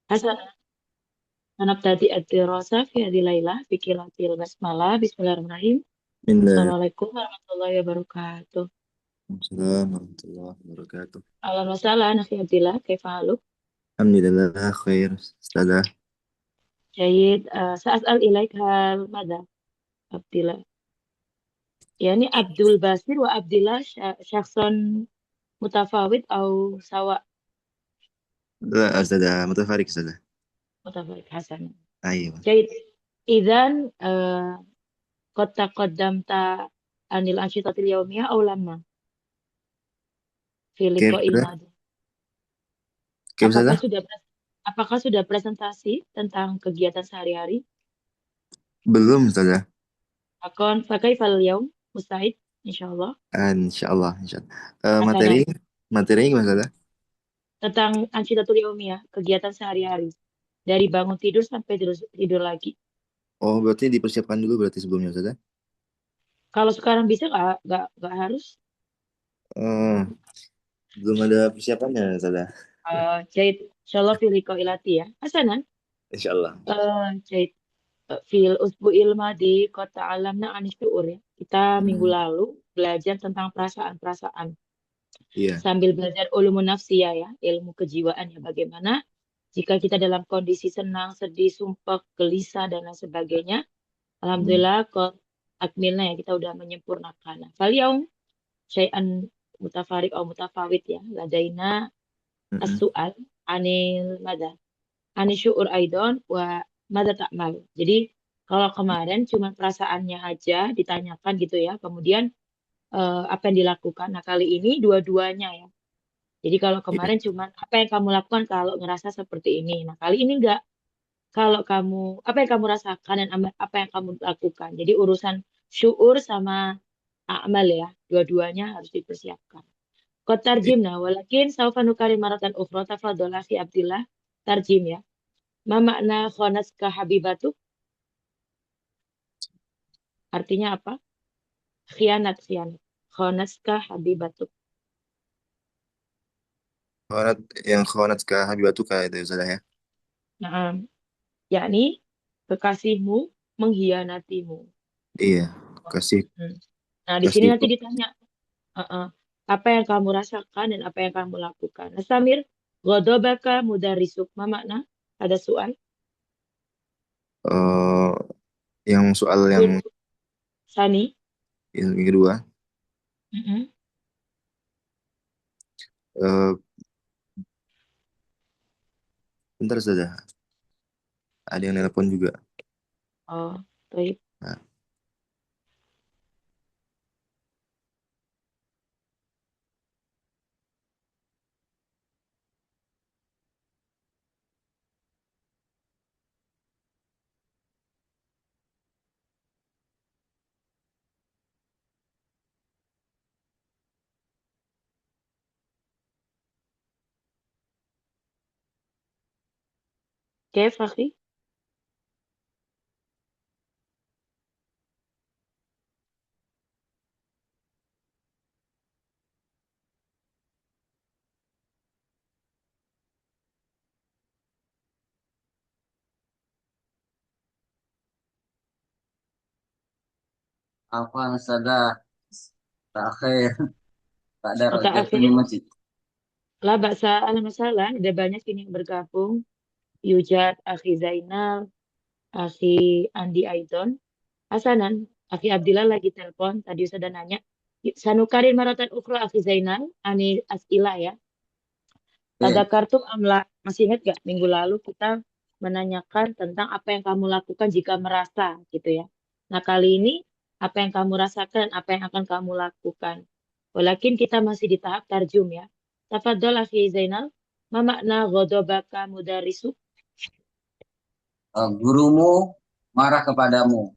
حسنا، هنبتدئ الدراسة في هذه الليلة بقراءة البسملة. بسم الله الرحمن الرحيم. من السلام عليكم ورحمة الله وبركاته. السلام ورحمة الله وبركاته. أهلا وسهلا أخي عبد الله، كيف حالك؟ الحمد لله خير أستاذة. جيد. سأسأل إليك، هل ماذا عبد الله؟ يعني عبد الباسل وعبد الله شخص متفاوت أو سواء؟ لا أستاذة، متفارق أستاذة. متفاوت، حسنا. أيوة. جيد. إذن قد تقدمت عن الأنشطة اليومية أو لما في كيف اللقاء أستاذة؟ الماضي؟ كيف Apakah أستاذة؟ sudah apakah sudah presentasi tentang kegiatan sehari-hari? belum أستاذة. Akon pakai file yaum mustahid, insyaallah. إن شاء الله إن شاء الله. Hasanah. Materi materi gimana أستاذة؟ Tentang Ansyidatul Yaumiyah, kegiatan sehari-hari. Dari bangun tidur sampai tidur, tidur lagi. Oh berarti dipersiapkan dulu berarti sebelumnya Ustazah? Kalau sekarang bisa nggak harus. Oh belum ada persiapannya Ustazah. Jahit, insyaallah fil ilati ya. Hasanah. Insya Allah. Jahit, fil usbu'il madi kota alamna anis syuur ya. Kita minggu Hmm, lalu belajar tentang perasaan-perasaan. iya. Sambil belajar ulumun nafsiyah ya, ilmu kejiwaan ya, bagaimana jika kita dalam kondisi senang, sedih, sumpah, gelisah dan lain sebagainya. Hmm, Alhamdulillah kok akmilnya ya, kita udah menyempurnakan. Nah, fal yaum syai'an mutafarik atau mutafawit ya. Ladaina mm-mm. as-su'al anil mada. Anil syu'ur aidon wa mada ta'mal. Jadi kalau kemarin cuma perasaannya aja ditanyakan gitu ya. Kemudian apa yang dilakukan. Nah, kali ini dua-duanya ya. Jadi kalau Iya. kemarin cuman apa yang kamu lakukan kalau ngerasa seperti ini. Nah, kali ini enggak. Kalau kamu, apa yang kamu rasakan dan apa yang kamu lakukan. Jadi urusan syuur sama amal ya, dua-duanya harus dipersiapkan. Kau Iya. tarjim nah, walakin saufa nukari maratan ukhra tafadhol akhi Abdillah. Tarjim ya. Ma makna khonaska habibatu? Artinya apa? Khianat, khianat. Khonaska habibatu. Khawat, yang khawat ke Habibatuka itu Ustazah ya. Nah, yakni kekasihmu mengkhianatimu. Iya. Kasih Hmm. Nah, di sini kasih. nanti ditanya, uh-uh, apa yang kamu rasakan dan apa yang kamu lakukan. Nah, Samir, godobaka mudarisuk. Ma makna? Ada soal? eh yang soal yang Good. Sani? yang kedua. Mm-mm. eh Bentar Ustazah. Ada yang nelpon juga. Oh, baik. Nah, Kef, akhi? عفوا السادة تأخير tak ada Otak rojak akhir. di masjid. Lah, baksa ala masalah. Ada banyak sini yang bergabung. Yujat, akhi Zainal, akhi Andi Aidon. Hasanan, akhi Abdillah lagi telepon. Tadi sudah nanya. Sanukarin maratan ukro akhi Zainal. Ani asila ya. Tada Iya, kartu amla, masih ingat gak minggu lalu kita menanyakan tentang apa yang kamu lakukan jika merasa gitu ya. Nah kali ini apa yang kamu rasakan, apa yang akan kamu lakukan. Walakin kita masih di tahap tarjum ya. Tafadhol akhi Zainal, ma makna ghadabaka mudarisu? gurumu marah kepadamu.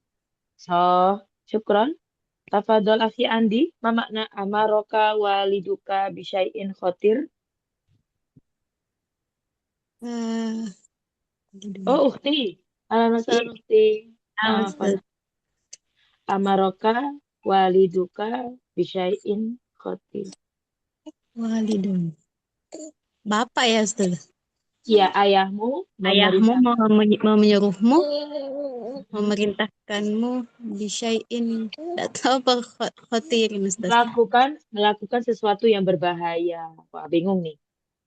So, syukron. Tafadhol akhi Andi, ma makna amaroka waliduka bisyai'in khotir? Eh, Aduh. Oh, ukhti. Alhamdulillah, ukhti. Ah, Maafkan. Ustaz. Amaroka waliduka bisyai'in khotir. Walidun. Bapak ya, Ustaz. Ya, ayahmu ayahmu memerintahkan. menyuruhmu, memerintahkanmu bisyai'in. Tidak tahu apa khatirin, Ustaz. Melakukan sesuatu yang berbahaya. Wah, bingung nih.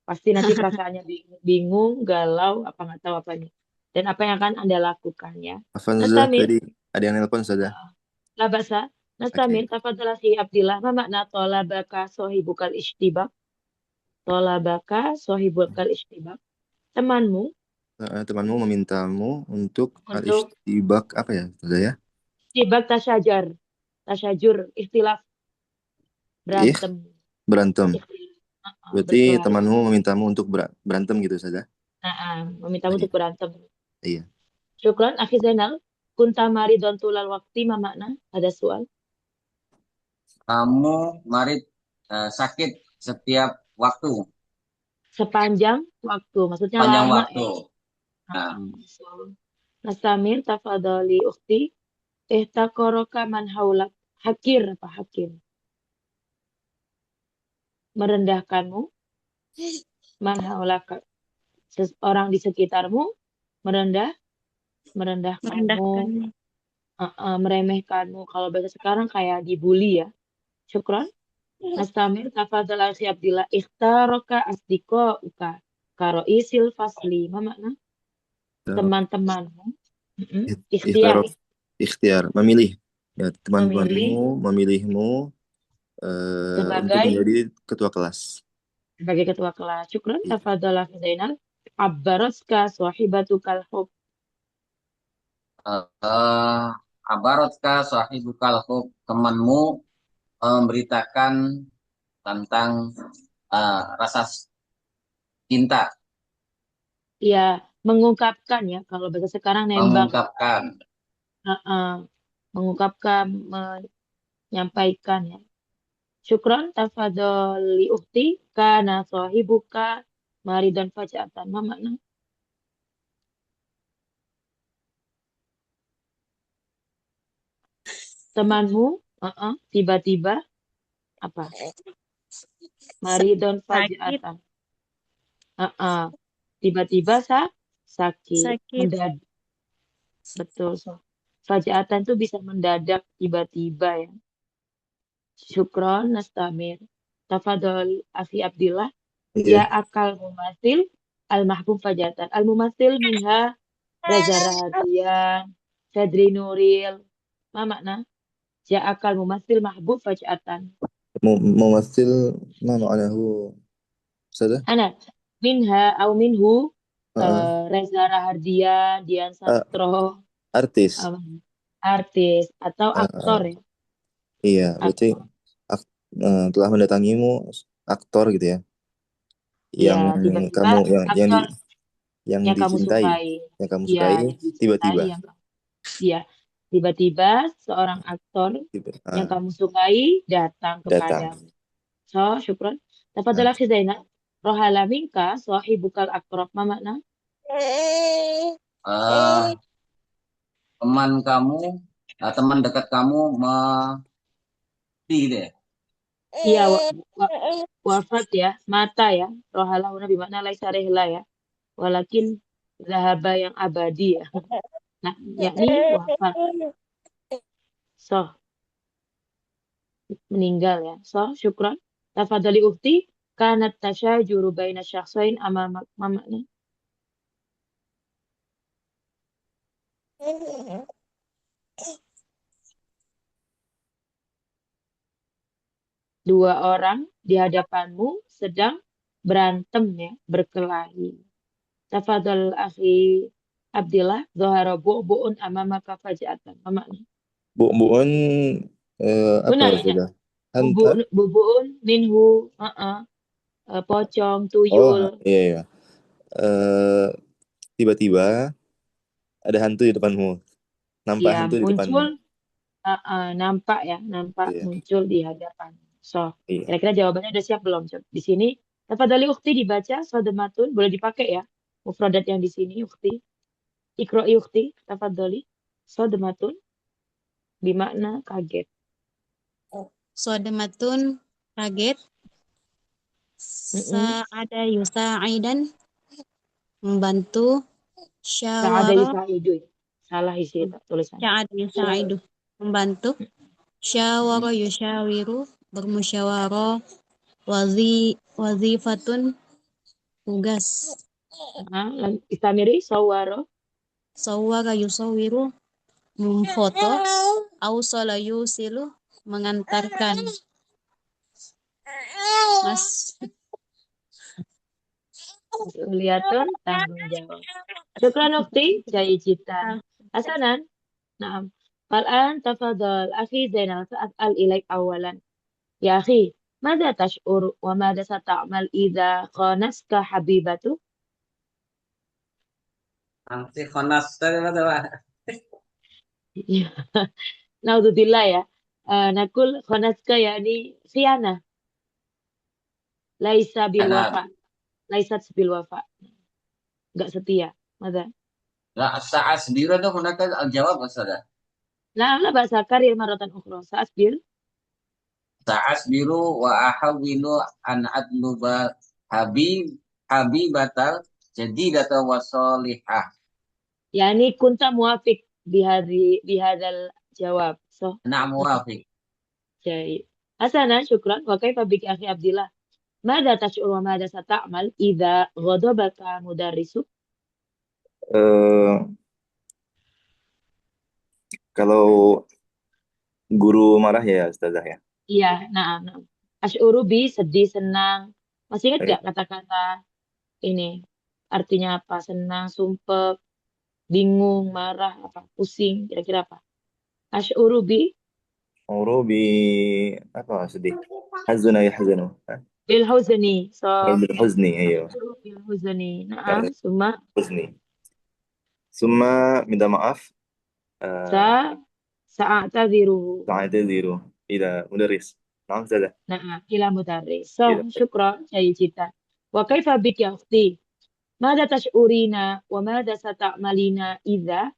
Pasti nanti perasaannya bingung, galau, apa nggak tahu apanya. Dan apa yang akan Anda lakukan ya. Afwan Ustazah, Nastamir, tadi ada yang nelpon Ustazah. labasa. Oke. Nastamir, tafadhal akhi Abdillah. Ma makna tolabaka sohibukal ishtibak? Tolabaka sohibukal ishtibak. Temanmu Temanmu memintamu untuk untuk al-ishtibak apa ya Ustazah ya? istibak tasyajar. Tasyajur, ikhtilaf, Ih, berantem. berantem. Ikhtilaf, Berarti berkelahi. temanmu memintamu untuk berantem gitu Ustazah? Memintamu Iya. untuk berantem. Iya. Syukran, akhi Zainal. Kunta maridon tulal waktu, ma makna? Ada soal? Kamu marit sakit setiap waktu, Sepanjang waktu, maksudnya panjang lama waktu. ya. Nah, So, Nastamir, tafadhali ukhti. Ihtaqaraka man haulak. Hakir, apa hakir? Merendahkanmu. Man haulaka. Orang di sekitarmu. Merendahkanmu. Merendahkan. Meremehkanmu. Kalau bahasa sekarang kayak dibully ya. Syukran. Nastamir, tafadhal akhi Abdillah. Ikhtaraka asdiko uka. Karo isil fasli. Ma makna? Teman-temanmu. Ikhtiar. Ikhtiar, ikhtiar, memilih. Ya, Memilih teman-temanmu memilihmu untuk sebagai menjadi ketua kelas. ketua kelas. Syukran. Iya. Tafadhal akhi Zainal. Abbaratka sahibatukal hub. eh, Abarotka sahibukal hub, temanmu memberitakan tentang rasa cinta, Ya, mengungkapkan ya. Kalau bahasa sekarang nembak. mengungkapkan. Uh-uh. Mengungkapkan, menyampaikan ya. Syukran. Tafadhali ukti. Kana sahibuka maridan faja'atan. Ma makna? Temanmu tiba-tiba apa? Maridon Sakit, faja'atan. Tiba-tiba sakit. sakit. Mendadak. Betul. So. Faja'atan tuh bisa mendadak tiba-tiba ya. Syukron Nastamir. Tafadhol Afi Abdillah. Ya Iya. akal mumasil al-mahbub fajatan. Al-mumasil minha Reza Rahadian. Fedri Nuril. Ma makna? Ya akal mumasil mahbub fajatan. Memasil ma ma'anahu Ustazah? Ana. Minha au minhu Heeh. Reza Rahardian, Dian Ah, Sastro, artis. um, artis atau aktor Heeh. ya. Iya, berarti Aktor. ak- Hmm. telah mendatangimu aktor gitu ya. Ya, Yang tiba-tiba kamu aktor yang yang kamu dicintai, sukai. yang kamu Ya, sukai yang dicintai, tiba-tiba. ya, tiba-tiba seorang aktor yang Ah, kamu sukai datang datang. kepadamu. So, syukron. Tafadhal Ah, akhi Zainab. Rohala minka sahibukal akrab. Ma makna? Eh, teman kamu, teman dekat kamu gitu ya. Iya, wa- wafat ya, mata ya. Rohala huna bimakna laisa rehla ya. Walakin zahaba yang abadi ya. Nah, yakni wafat. So, meninggal ya. So, syukron. Tafadhali ukti. Kanat tasyajuru baina syakhsain amamak. Ma makna? Dua orang di hadapanmu sedang berantem ya, berkelahi. Tafadhal akhi Abdillah, Zohara bu'un amamaka faja'atan. Apa makna? Bu-buun apa Benar ya ya? sudah? Hantar? Bubu'un minhu, pocong, Oh, tuyul. iya iya. Eh, tiba-tiba ada hantu di depanmu. Nampak Ya, hantu di depanmu. muncul, nampak ya, nampak Iya, muncul di hadapan. So, iya. kira-kira jawabannya udah siap belum? Coba di sini, tafadhali ukti dibaca, sodematun, boleh dipakai ya. Mufradat yang di sini, ukti. Ikro'i ukti, tafadhali. Sodematun, bermakna kaget. Sodematun, kaget. Mm-mm. Sa'ada yusaidan. membantu, Sa'ada syawara, yusa'idu. Salah isi tulisan. sya'ad yusa'idu, membantu, syawara yusyawiru, bermusyawarah, wazifatun, tugas, Istamiri, sawwaro. sawara yusawiru, memfoto, awsala yusilu, mengantarkan. Mas, Mas'uliyatun, tanggung jawab. Syukran ukti, jayijitan. Hasanan. Naam. Fal'an tafadhal akhi Zainal sa'as'al ilaik awalan. Ya akhi, ماذا تشعر وماذا ستعمل إذا خانتك حبيبته؟ Nanti konas tadi apa tuh, Pak? Naudzubillah ya. Nakul khanatka yani khianah. Laisa bil Nah, wafa. Laisat bil wafa. Enggak setia. Mada? lah saat sendiri tuh gunakan jawab Ustaz. Nah, la bahasa karir maratan ukhra. Sa'asbir. Saat biru wa ahawilu an adluba habibatal jadi data wasolihah. Yani kunta muafik bihadal jawab. So, Nah, muwafiq. jahit. Hasanan, syukran. Wa kaifa biki akhi Abdillah? Mada tash'ur wa mada sata'mal idza ghadabaka mudarrisuk? Eh, kalau guru marah ya Ustazah ya. Iya, nah. Asy'uru bi sedih, senang. Masih ingat Baik. gak kata-kata ini? Artinya apa? Senang, sumpek, bingung, marah, apa? Pusing, kira-kira apa? Asy'uru bi Bi apa sedih? Hazuna ya hazanu. bil huzni. So, Bil huzni, ayo. asy'uru bil huzni. Naam, Baik, summa huzni. Summa minta maaf. sa Eh, sa'atadziru. Sa'atadiru ila mudarris. Naam Ustazah. Naam, ila mudarris. So, Iya. syukran, jayyid jiddan. Wa kaifa bik ya ukhti? Mada tash'urina wa mada sata'malina idza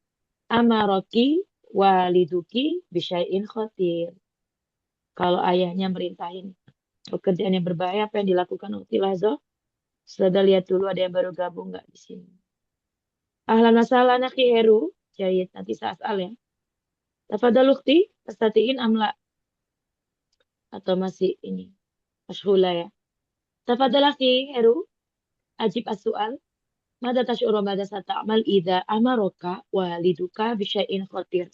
amaraki waliduki bisyai'in khatir. Kalau ayahnya merintahin pekerjaan yang berbahaya, apa yang dilakukan Ukti Lazo? Sudah lihat dulu ada yang baru gabung nggak di sini. Ahlan masalah Naki Heru. Jahit, nanti saat ya. Tafadhal Ukti, tastatiin amla. Atau masih ini. Mashghula ya. Tafadhal Akhi Heru. Ajib as-su'al. Mada tash'uru mada sata'amal idza amaraka waliduka bisyai'in khatir.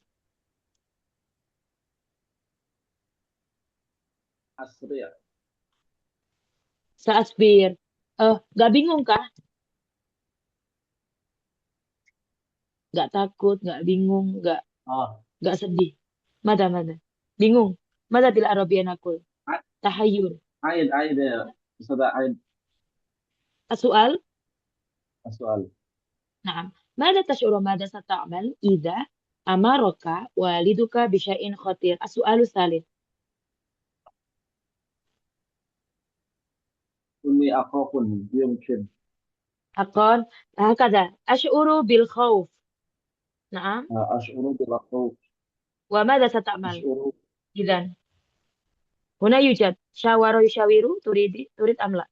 Asri ya. Sa'asbir. Gak bingung kah? Gak takut, gak bingung, Oh, gak sedih. Mada. Bingung. Mada bil Arabian akul. Tahayyur. Aid ya. Ustaz Aid As-su'al. soal. Naam. Mada tash'uru mada sata'amal idza amaraka waliduka bisyai'in khatir. As-su'alu tsalits. Umi akhafun yumkin. Akon. Hakada. Ash'uru bil khawf. Naam. Ash'uru bil khawf. Wa mada sata'amal. Ash'uru Idzan. Huna yujad. Syawara yushawiru. Turid amla.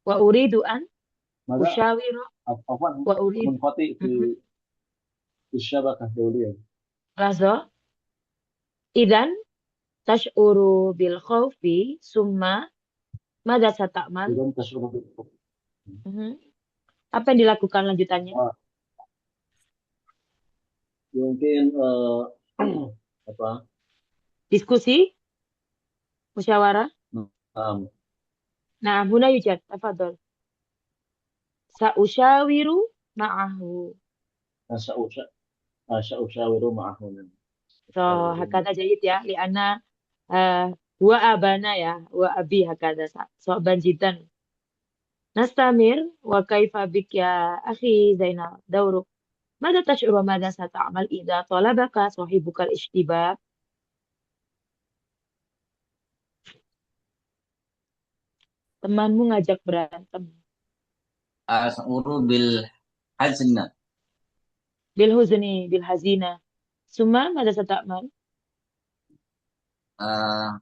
Wa uridu an ماذا؟ ushawiru. عفوا Wa uridu. منخطئ في الشبكة الدولية. Lazo. Idzan. Tash'uru bil khawfi. Summa. Mada sata'amal. إذا تشعر بالخوف. Mhm. Apa yang dilakukan lanjutannya? Mungkin apa? Diskusi, musyawarah. Um, Nah, huna yujad, tafadhol. Sa'usyawiru ma'ahu. سأشاور معه. So, hakada jayid ya, li'ana wa abana ya, wa abi hakada so'ban jiddan. Nastamir, wa kaifa bik ya akhi Zainal, dauruk. Mada tash'uru mada sata'amal idha talabaka sahibukal ishtibab? Temanmu ngajak berantem. أشعر بالحزن. Bil huzni, bil hazina. Summa mada sata'amal? آه،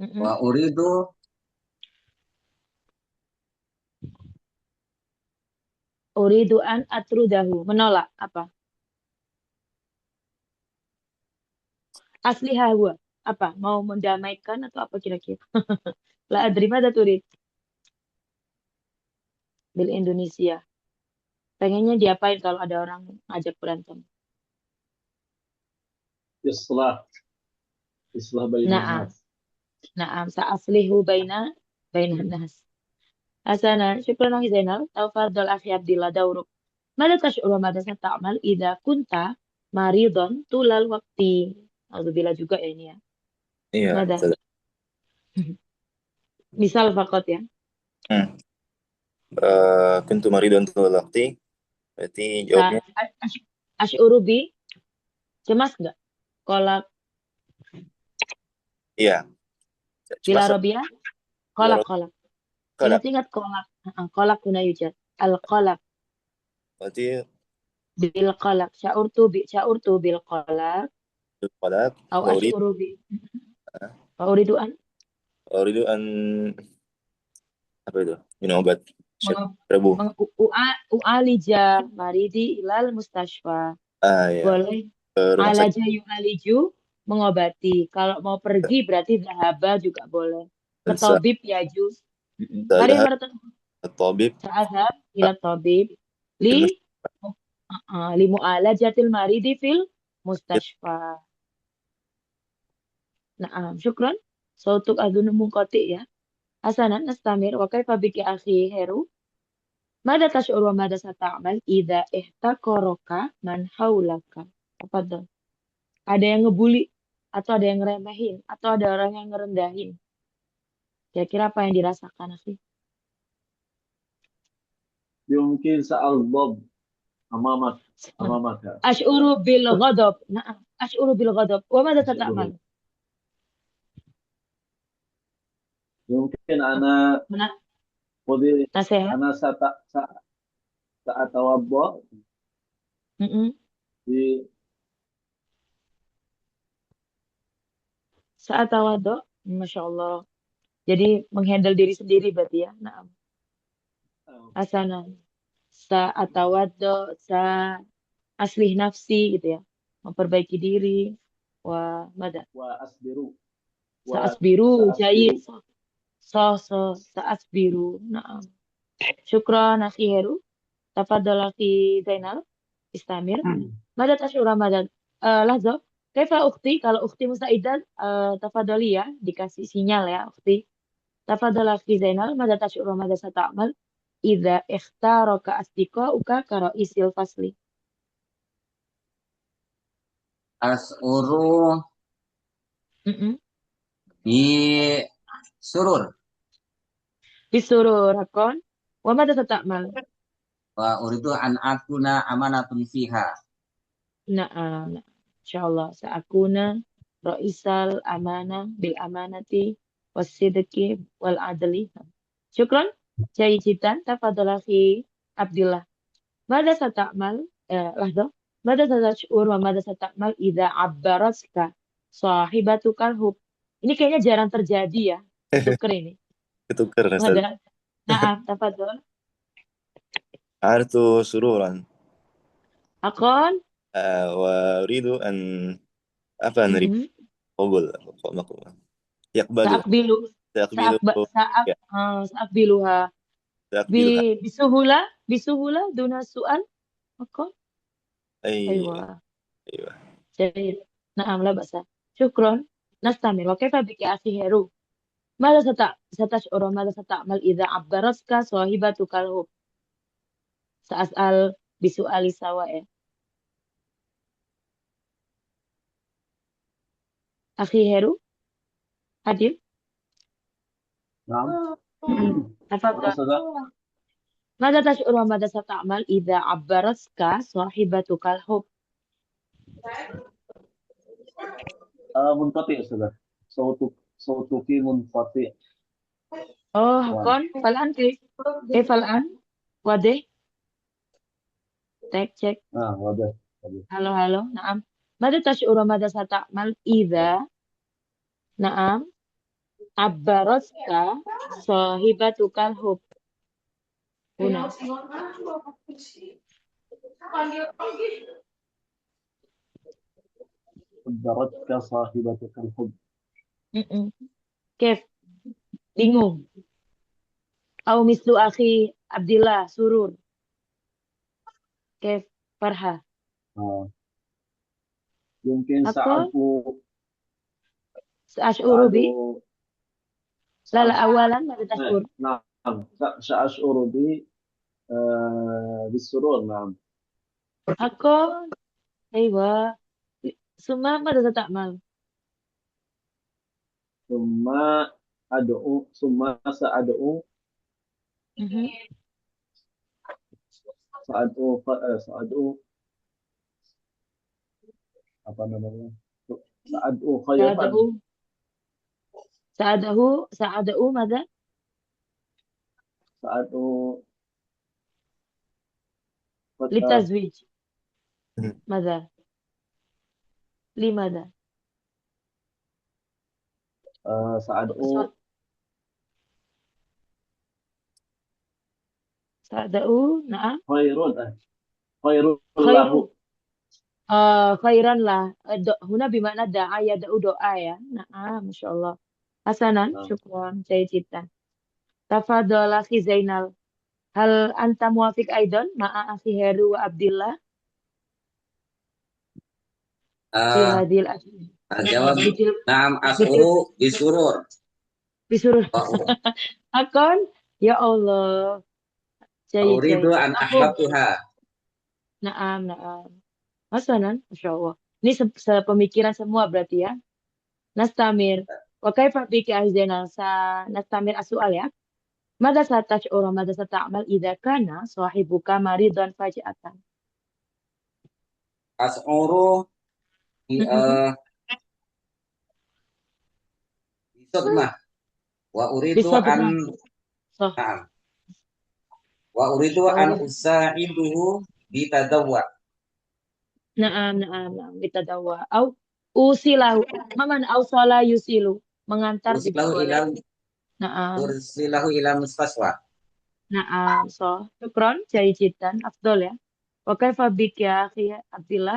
Mm-mm. Wa uridu Uridu an atrudahu. Menolak. Apa? Asliha huwa. Apa? Mau mendamaikan atau apa kira-kira? La adri mada turid bil Indonesia. Pengennya diapain kalau ada orang ngajak berantem? إصلاح بين Naam. الناس. Naam. Sa'aslihu baina nas. Hasana. Syukran akhi Zainal. Tafadhal akhi Abdillah Dauruk. Mada tash'uru mada sata'mal idza kunta maridon tulal wakti. Alhamdulillah juga ya ini ya. Iya, Mada. Ustazah. Misal fakot ya. Hmm. Kuntu maridun tul waqti. Berarti jawabnya Asy'uru bi cemas nggak? Kolak iya. bila Cemas Robia? bila Kolak. kolak. Ingat-ingat kolak. Kolak kuna yujad. Al-kolak. Berarti Bil kolak. Sya'urtu bil kolak. kolak. Au Wa urid asy'uru bi. Wa uridu an. wa uridu an apa itu? Minum obat. Meng- Rebu. U'alija maridi ilal mustashfa. Ya. Boleh. Ke rumah sakit. Alaja yu'aliju mengobati. Kalau mau pergi berarti zahaba juga boleh. Ke tabib ya juz. Mari Sa'adhab maratan. at-tabib Sa'adhab ila tabib. Li fil li mu'alajatil maridi fil mustashfa. Naam, syukran. Sautuk adun munqati ya. Hasanan nastamir wa kaifa biki akhi Heru. Mada tash'ur wa mada sata'mal idza ihtaqaraka man haulaka. Tafadhal. Ada yang ngebully atau ada yang ngeremehin atau ada orang yang ngerendahin. Kira-kira apa yang dirasakan akhi? يمكن سأل ضب أمامك. Ash'uru bil ghadab. Naam, ash'uru bil ghadab. Wa mada tata'mal? يمكن أنا Mana? خذي Nasihat. أنا سأتوضأ Mm-mm. في Saat tawadhu. Masya Allah. Jadi menghandle diri sendiri berarti ya. Naam. Hasanan. Saat tawadhu. Aslih nafsi gitu ya. Memperbaiki diri. Wa mada. وأصبر Saat biru. وسأصبر Jayid. Saat biru. Naam. Syukran akhi Heru. Tafadhal akhi Zainal. Istamir. Mada tasyura mada. Lahza. Kaifa ukhti? Kalau ukhti Musaidah, tafadhali ya. Dikasih sinyal ya ukhti. Tafadhal akhi Zainal. Mada tasyura mada sata'mal. Idza ikhtaraka asdiqauka kara'isil fasli. as'uru Mm-mm. bi surur Bisurur hakon. Wa mada sata'mal. wa uridu an akuna amanatun fiha. Na'am. Insyaallah. Sa'akuna ra'isal amanah bil amanati wasidqi wal adli. Syukran. Jayidan. Tafadhal akhi Abdillah. Mada sata'mal. Lahza. Mada tatash'ur wa mada sata'mal idza abbaratka sahibatukal hub. Ini kayaknya jarang terjadi ya. Tuker ini. ketuker Ustaz. Mada. Naam. Tafadhal. Artu sururan Akon. wa uridu an apa nerib Mm-mm. qabul yaqbalu Sa'akbilu. taqbilu ya Sa'akbiluha. taqbiluha Bisuhula duna su'al. Akon. ay Aywa. aywa Jadi, na'am la ba'sa. Syukron. Nastamir. Wa kaifa biki akhi Heru. Mada satash'uru mada sata'mal idza abbaratka sahibatukal hub. Sa'as'al bisu'ali sawa'i. Akhi Heru. Hadir. نعم Tafadhal. أستاذ Mada tash'uru mada sata'mal idza abbaratka sahibatukal hub. منقطع أستاذ صوتك منقطع. Oh, hakon. Fal'an kif. Fal'an. Wadih. Cek. واضح. Halo. Naam. Mada tash'uru mada sata'mal idza. Naam. Abbaroska sahibatukal hub. Huna. أبدرتك صاحبتك الحب. Kef, bingung. Au mislu akhi Abdillah surur. Kef, farha. آه. يمكن Aku سأشعر sa'ashuru bi. Lala awalan mada tashur. نعم سأشعر بالسرور. نعم. Aku, aywa. Suma mada tata'mal. ثم سأدعو apa namanya? Sa'ad'u khairatan. Sa'adahu mada? Sa'ad'u Litazwij. Mada? Limada? Sa'ad'u Sa'adahu, na'am. khairun lahu. Khairun. Khairan lah. Huna bimakna da'a yada'u doa ya. Na'am, Masya Allah. Hasanan, Nah. syukran, jayiditan. Tafadhol akhi Zainal. Hal anta muwafiq aidan ma'a akhi Heru wa Abdillah fi hadhil asy- Jawab, Bitil- na'am as'uru bisurur. Disuruh. Wa Akon, ya Allah. Jayid, uridu jayid. an Aku, ahbabtuha. na'am, na'am. Hasanan, Masya Allah. Ini sepemikiran semua berarti ya. Nastamir. Wa kaifa biki akhi Zainal? Nastamir as-su'al ya. Mada satash'uru mada sata'mal idza kana sahibuka maridan faj'atan. As'uru bisodmah. Wa uridu an So, na'am. Wa uridu an usa'iduhu bitadawwa. na'am, bitadawwa. Au usilahu. Mana ausala yusilu. Mengantar juga boleh. Na'am, Ursilahu ila mustaswa. na'am. So, syukron, jayidan, afdol ya. Wa kaifa bik ya akhi Abdillah?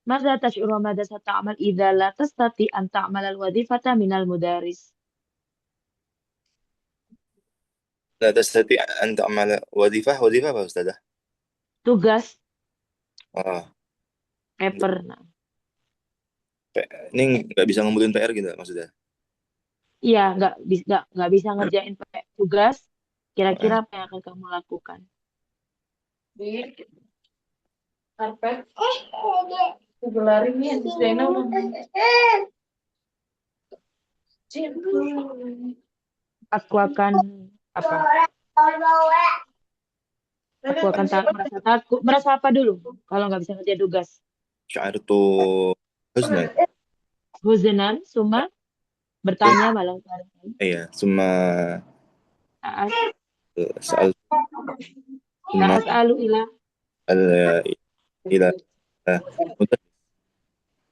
Mada tash'uru mada sata'mal idza la tastati an ta'mal al-wadhifata minal mudaris. لا تستطيع أن تعمل وظيفة apa Ustazah? Tugas, Oh, paper. Nah. ini nggak bisa ngumputin PR gitu maksudnya? Iya, nggak bisa ngerjain pakai tugas. Kira-kira apa yang akan kamu lakukan? Karpet. Gelarin nih, Zainal. Aku akan apa? Aku akan merasa takut. Merasa apa dulu? Kalau nggak bisa ngerjain tugas. Sya'artu husnan. Huzenan, suma bertanya malah. Iya, summa Taas, sa'al summa ta'as'alu ila. ila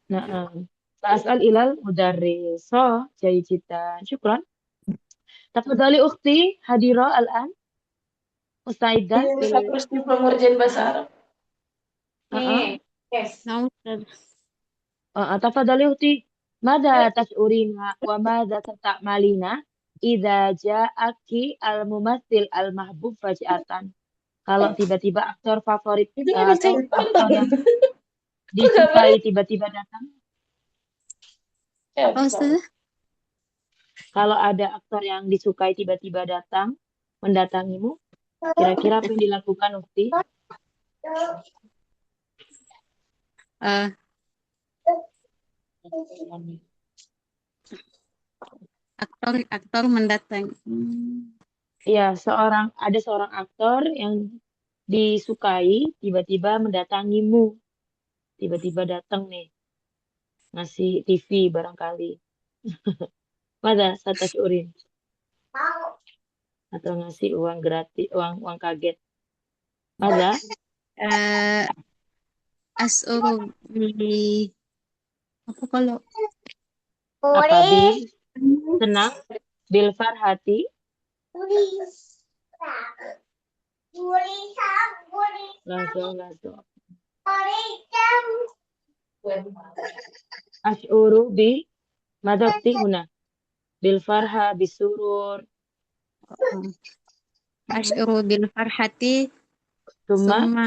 Na'am. Ta'as'al ilal mudarris. So, jayidan. Syukran. Tafadhali ukhti hadira al-an. Mustaidah. Bisa terus di pengerjaan bahasa Arab. Nih, Yes. نعم أستاذ. Tafadhali ukhti. Mada tash'urina wa mada tata'malina idza ja'aki al-mumatsil al-mahbub faj'atan. Kalau tiba-tiba aktor favorit Itu atau aktor yang disukai tiba-tiba datang. Oh أستاذ. Kalau ada aktor yang disukai tiba-tiba datang, mendatangimu, kira-kira apa yang dilakukan Ukti? Aktor mendatang. Iya, ada seorang aktor yang disukai tiba-tiba mendatangimu. Tiba-tiba datang nih. Ngasih TV barangkali. Mada satash'urin? Atau ngasih uang gratis, uang kaget. Mada? أشعر apa kalau Apa bi? Senang? bil farhati. Lazo. Ash'uru bi madakti huna. Bil farha bisurur. أشعر بالفرحة Summa ثم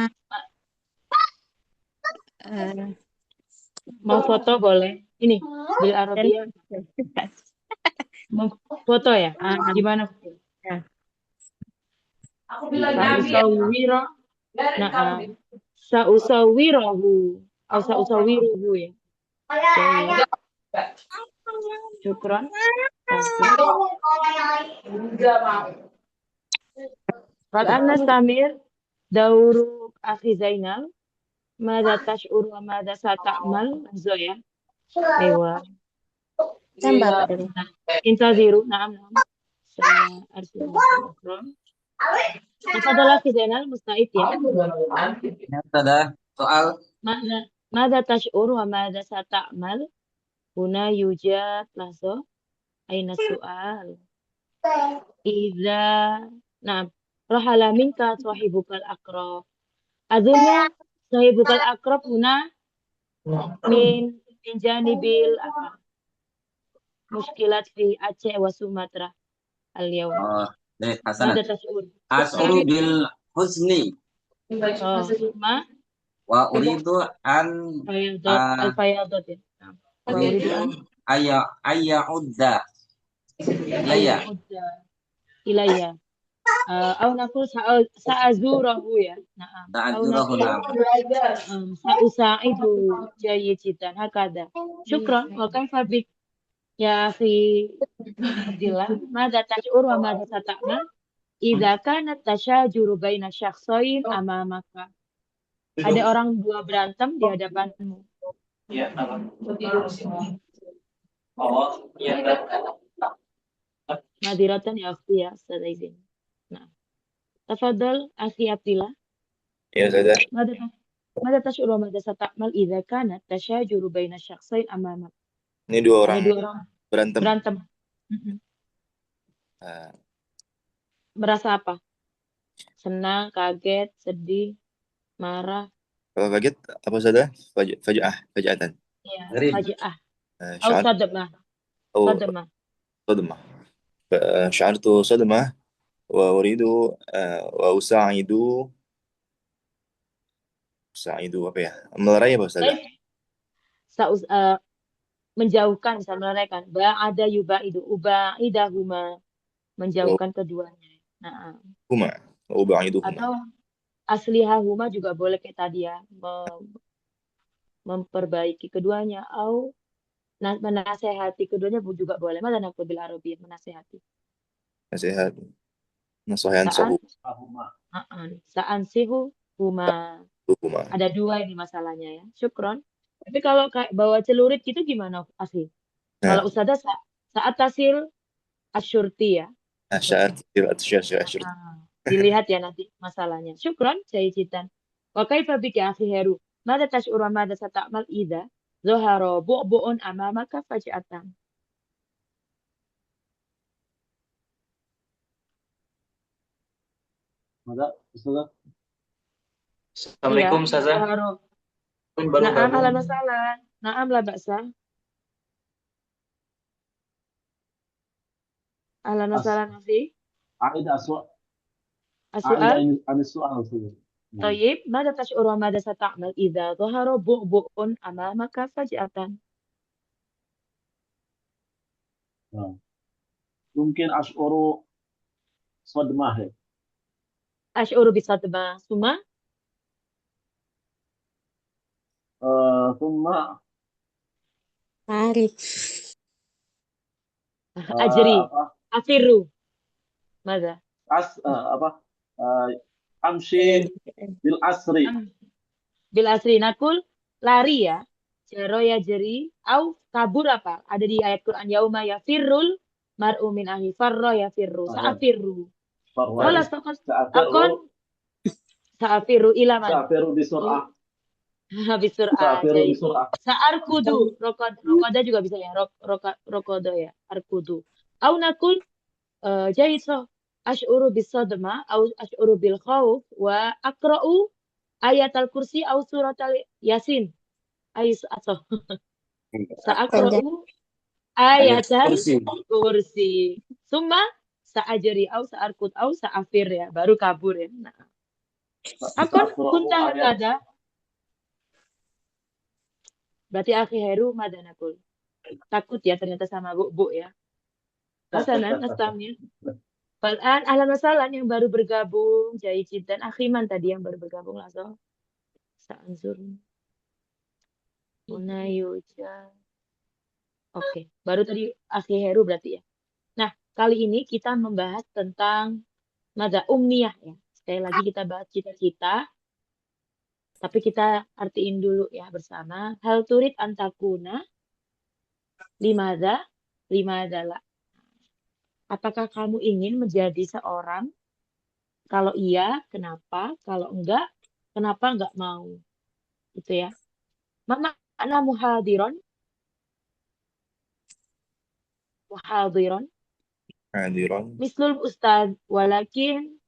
آه، mau foto boleh. Ini bil Arabiyah. Mau foto ya? Gimana? ya. Aku bilang Nabi ya. Sausawiro. Dari Nah, kamu. sausawirohu. Atau sausawiruhu ya. Jaya. Syukran. Enggak mau. Qad anna Samir dauru akhi Zainal. Mada tash'ur wa mada sata'mal. Zoya. Ewa. Tambah Pak Dewi. Intaziru. Naam. Sa'arsilakum. Tafadhal akhi Zainal musta'id ya. Ya, Ustazah. Soal Mada tash'ur wa mada sata'mal. Huna yujad lazo. Aina su'al. Iza. Nah. Rahala minka sahibukal akrab. Azunya sahibukal akrab huna min janibil apa? Muskilat fi Aceh wa Sumatera al-yawm. Hasan. Mada tash'ur. As'uru bil husni Ma wa uridu an al-fayadat ya. Wa uridu an ayya'udda ilayya. Ilayya. Au nakul sa'azurahu ya. Na'am. Au Ta'adzurahu, nakul sa'usa'idu jayidan hakada. Syukran wa kaifa bik ya akhi Abdillah. Mada tash'ur wa mada sata'mal idza kanat tashajuru baina syakhsain amamaka. Ada orang dua berantem di hadapanmu. Ya, Madiratan ya akhi ya, Ustaz izin. Nah. Tafadhal akhi Abdillah. Ya, Ustazah. Mada tash'ur wa mada sata'mal idza kanat tashajuru baina syakhsain amamaka. Ini dua orang Ada dua orang berantem. Merasa apa? Senang, kaget, sedih, marah. Kalau kaget apa Ustazah? Faja'atan. Ya, Ngeri. faji'ah. Au شعرت sadamah. أو Sadamah. صدمة. فشعرت صدمة وأريد وأساعد apa ya? Melerai apa Ustazah? Menjauhkan, bisa melelehkan. Ba'ada yubaidu uba'idahuma. Menjauhkan keduanya. Nah, Huma. Uba'iduhuma. atau aslihahuma juga boleh kayak tadi ya. Memperbaiki keduanya. Au menasehati keduanya juga boleh. Mana nak bil Arabiyyah menasehati. Nasihat. Nasahan sahu. Sa'an sihu huma. Huma. Ada dua ini masalahnya ya. Syukron. Tapi kalau kayak bawa celurit gitu gimana akhi? Kalau Ustazah saat tasil asyurti ya. Dilihat ya nanti masalahnya. Syukron jayidan. Wa kaifa bika akhi Heru? Mada tash'ur wa mada sata'mal idza zahara bu'bu'un amamaka faj'atan. Mada, Ustazah. Assalamualaikum, Ustazah. Na'am, ahlan wa sahlan. Na'am, la ba'sa. Ahlan wa sahlan akhi. عائد أسوأ As-su'al. عن السؤال Ustazah. طيب ماذا تشعر وماذا ستعمل إذا ظهر بؤبؤ أمامك فجأة؟ ممكن أشعر صدمة. أشعر بصدمة ثم ثم Mari. أجري أفر ماذا؟ أمشي بالعصر. Bilasri nakul lari ya. Jaro ya jeri au kabur apa? Ada di ayat Quran yauma yafirrul mar'u min ahi farra yafirru sa'afirru. Wala sa'afirru ila man. Sa'afiru bisur'ah. Bisur'ah. Sa'arkudu rokoda juga bisa ya. Rokodo ya. Arkudu. Au nakul Jahit so ash'uru bis-sadma au ash'uru bil khauf wa aqra'u ayat al-kursi au surat al-yasin. Ais atau sa'aqra'u Ayat ayat kursi. al-kursi. Summa sa'ajri au sa'arkut au sa'afir ya, baru kabur ya. Nah, akon Sa'aqra'u kuntah ayat. mada. Berarti akhi Heru madanakul. Takut ya ternyata sama Bu ya. Hasanan nastamnya. Fal'an ahlan wasalan yang baru bergabung, Jai dan Akhiman tadi yang baru bergabung langsung. Sa'anzur. Munayuja. Oke, baru tadi Akhi Heru berarti ya. Nah, kali ini kita membahas tentang mada umniyah ya. Sekali lagi kita bahas cita-cita, tapi kita artiin dulu ya bersama. Hal turid antakuna limada la. Apakah kamu ingin menjadi seorang? Kalau iya, kenapa? Kalau enggak, kenapa enggak mau? Gitu ya. Makna muhadiron. Muhadiron. Hadiron. Mislul ustad. Walakin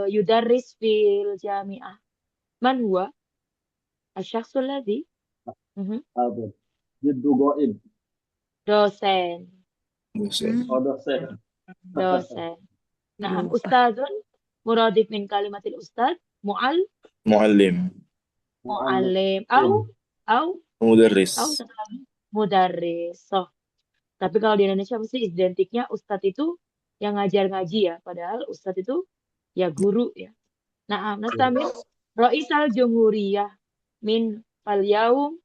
yudarris fil jami'ah. Man huwa? Asyakhsul ladhi. Apa? Jiddu goib. Dosen. Dosen. Oh, dosen. Dosen. Nah, ustadzun muradif min kalimatil ustad. Muallim. Mu'allim. Au Mudarris. sekarang mudarris. So, tapi kalau di Indonesia mesti identiknya ustadz itu yang ngajar ngaji ya. Padahal ustadz itu ya guru ya. Nah, nastamir Roisal Jumhuriyah min fal yaum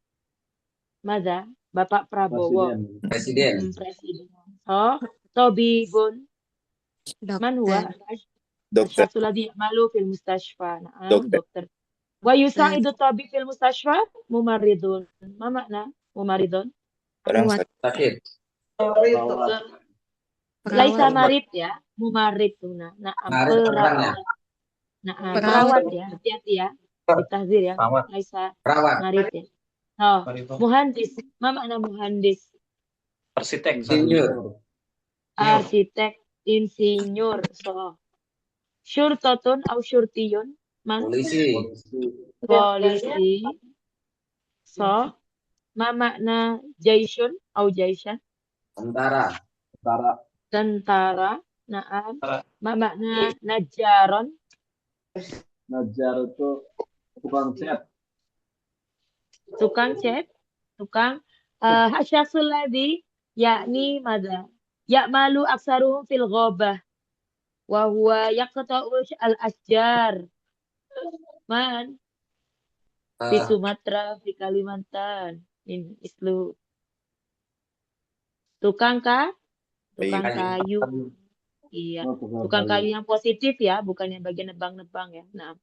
mada Bapak Prabowo. Presiden. Presiden. Presiden. So, Tobibun man huwa Dokter. Asyakhsul malu fil mustashfa. Nah, Dokter. dokter. Wa yusa'idu tabib fil mustashfa mumaridun. Ma makna mumaridun? Orang Perawat. Sakit. Perawat. Laisa Perawat. marid ya, mumarid tuna. Nah, Marid orangnya. perawat. Nah, Perawat. perawat ya, hati-hati ya. Ditahzir ya. Perawat. Laisa Perawat. marid ya. Oh, muhandis. Ma makna muhandis? Arsitek. Insinyur. Arsitek, insinyur. So, syurtotun au syurtiyun. Man, Polisi. polisi. So, ma makna jaisyun au jaisyan? Tentara. Tentara. Naam. Ma makna najaron? Najar itu tukang cat. Tukang cat, tukang hasyasul ladzi yakni mada ya'malu aksaruhum fil ghabah wa huwa yaqta'u al asjar man fi Sumatera fi Kalimantan in islu tukang kayu iya Oh, tukang kayu yang positif ya bukan yang bagian nebang-nebang ya. Nah,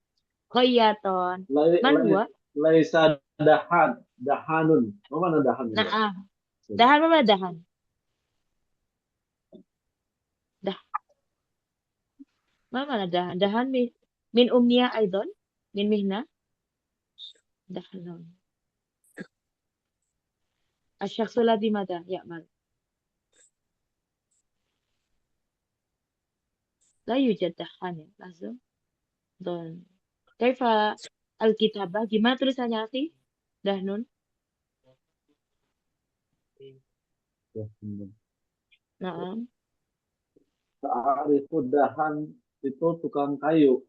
khoyaton man huwa Laisa dahanun. Oh, mana dahan? nah dahan apa dahan mana dahan dahan min umniya aidon min mihna dahan asyakhsul ladzi mada ya'mal la yujad dahan ya langsung don kaifa alkitabah gimana tulisannya sih dahnun nah Ta'arifu dahan itu tukang kayu.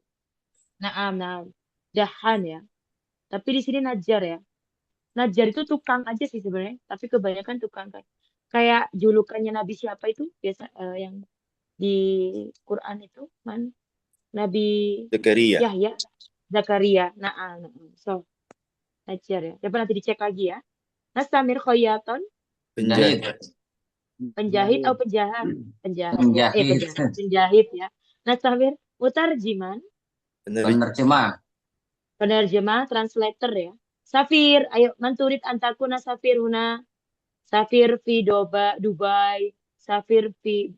nah dahan ya tapi di sini najar ya. Najar itu tukang aja sih sebenarnya, tapi kebanyakan tukang kayak julukannya Nabi siapa itu biasa yang di Quran itu Nabi Zakaria. Yahya, Zakaria. Nah, so najar ya. Coba nanti dicek lagi ya. Nastamir khoyaton, Penjahit. penjahit atau penjahat? Penjahat. Penjahit. Penjahit ya. Nastamir mutarjiman, Penerjemah. penerjemah, translator ya. Safir, ayo manturid antakuna safiruna. Safir fi Dubai, safir fi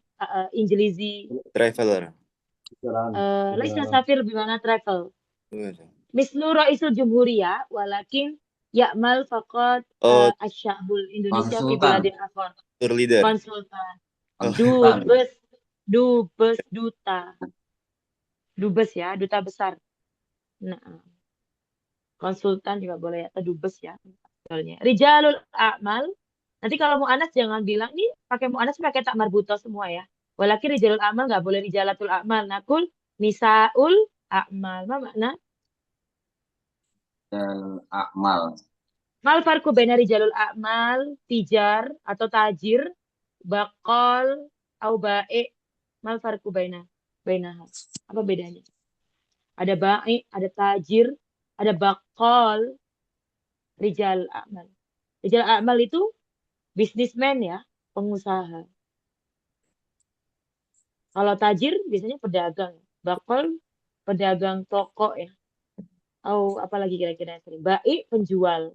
Injilizi. Traveler. Laisa safir bimana travel. Mislu Raisul Jumhuriyah walakin ya'mal faqat asy'abul Indonesia fi Konsultan. biladil akhar. Tour leader. Konsultan. konsultan. Dubes, duta. Dubes ya, duta besar. Nah, konsultan juga boleh atau dubes ya. Soalnya. Rijalul a'mal. Nanti kalau mu'anas jangan bilang nih pakai mu'anas pakai tak marbuto semua ya. Walakin rijalul a'mal nggak boleh rijalatul a'mal. Nakul nisaul a'mal. Apa makna? Akmal. Mal farku baina rijalul a'mal, tijar atau tajir, bakol, au bae. Mal farku bainaha. Apa bedanya? Ada bae, ada tajir, ada bakol, rijal a'mal. Rijal a'mal itu bisnismen ya, pengusaha. Kalau tajir biasanya pedagang. Bakol, pedagang toko ya. Atau apalagi kira-kira yang sering. Baik, penjual.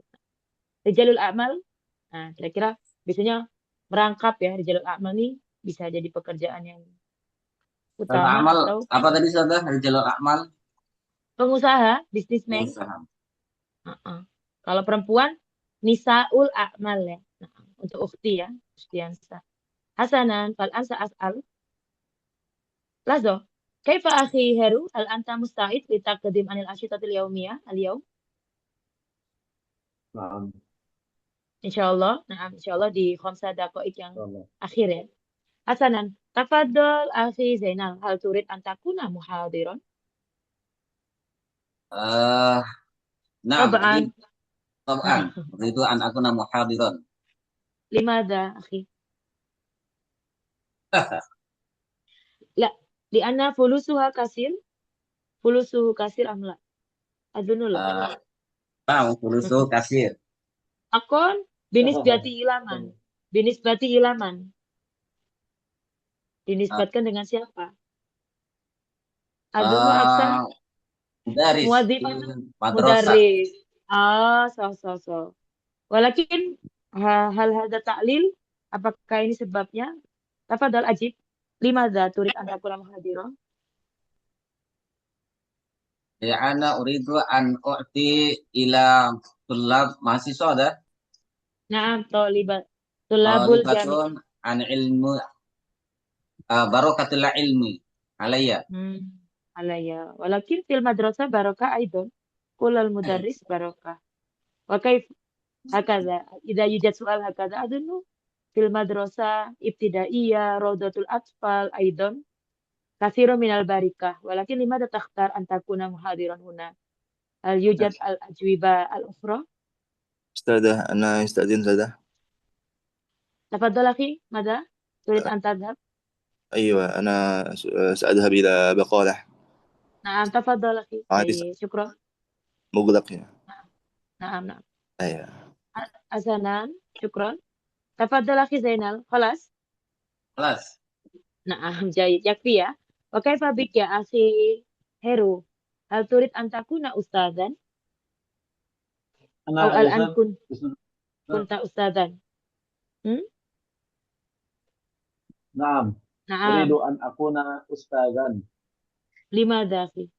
Rijalul A'mal, nah kira-kira biasanya merangkap ya. Rijalul A'mal nih bisa jadi pekerjaan yang Dan utama amal atau apa tadi saudara? Jalur akmal pengusaha, bisnismen. pengusaha. Uh-uh. Kalau perempuan, Nisaul A'mal ya. Nah, untuk ukhti ya, Ustiansa. Hasanan, fal ansa as'al. Lazo, kaifa akhi Heru, hal anta musta'id li taqdim anil asyitatil yaumiyah al-yaum? Naam. Insyaallah, nah insyaallah di khamsa daqaik yang Insyaallah. akhir ya. Hasanan, tafadhol akhi Zainal, hal turid an takuna muhadiran? Eh, nah, Tabaan. Tab'an. Itu an aku nama hadiron. Limada akhi? La, lianna fulusuha kasir. Fulusuhu kasir amla. Adunullah. Tahu fulusu kasir. Akon binisbati ilaman. Binisbati ilaman. Dinisbatkan dengan siapa? Adunu aksan Dari muwadzifan madrasah. mudarris. So. Walakin hal hada ta'lil, apakah ini sebabnya? Tafadhal ajib. Limadza turid an takuna muhadiran? Ya ana uridu an u'ti ila tulab mahasiswa dah. Na'am, tulabul jami'. Talibatun an ilmu barokatul ilmi alayya. Alaya. Walakin fil madrasah barokah aidon. Kulal mudarris barokah. Wa kaif hakadha. Idza yujad su'al hakadha adunu fil madrasah ibtidaiyah rawdatul atfal aidon. Kathiru minal barikah. Walakin limada takhtar an takuna muhadiran huna. Hal yujad al-ajwiba al-ukhra? أستاذة أنا أستأذن أستاذة. Tafadhal akhi, mada? Turid an tadhhab? أيوة أنا سأذهب إلى بقالة. Na'am, tafadhal akhi. عادي Syukran. مغلق يعني. Na'am. أيوة. Hasanan, syukran. Tafadhal akhi Zainal. Khalas? Kelas. Na'am, jayid. Yakfi ya. Wa kaifa bik ya akhi Heru? Hal turid an takuna ustadzan? Ana Au al-an Ustaz. kunta ustadzan? Naam. Na'am. Uridu an akuna ustazan. Limadha akhi?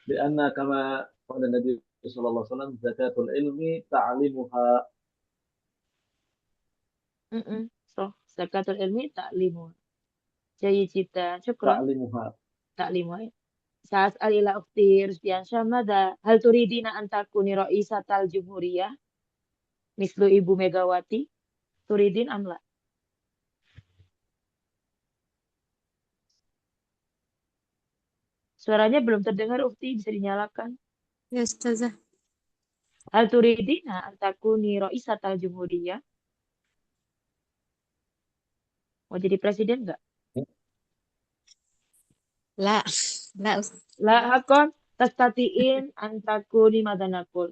لأن كما قال النبي صلى الله عليه وسلم زكاة العلم تعليمها. So, zakatul ilmi ta'limu. Jayid jiddan. Syukran. تعليمها. Ta'limu. Sa'as'al ila ukhti Rusdiansyah, mada hal turidina an takuni ra'isatal jumhuriyah mislu Ibu Megawati? Turidin amla? Suaranya belum terdengar ukhti, bisa dinyalakan. Ya Ustazah. Hal turidina an takuni ra'isatal jumhuriyah? Mau jadi presiden nggak? La. La Ustazah. La hakon tastatiin an takuni madanakul.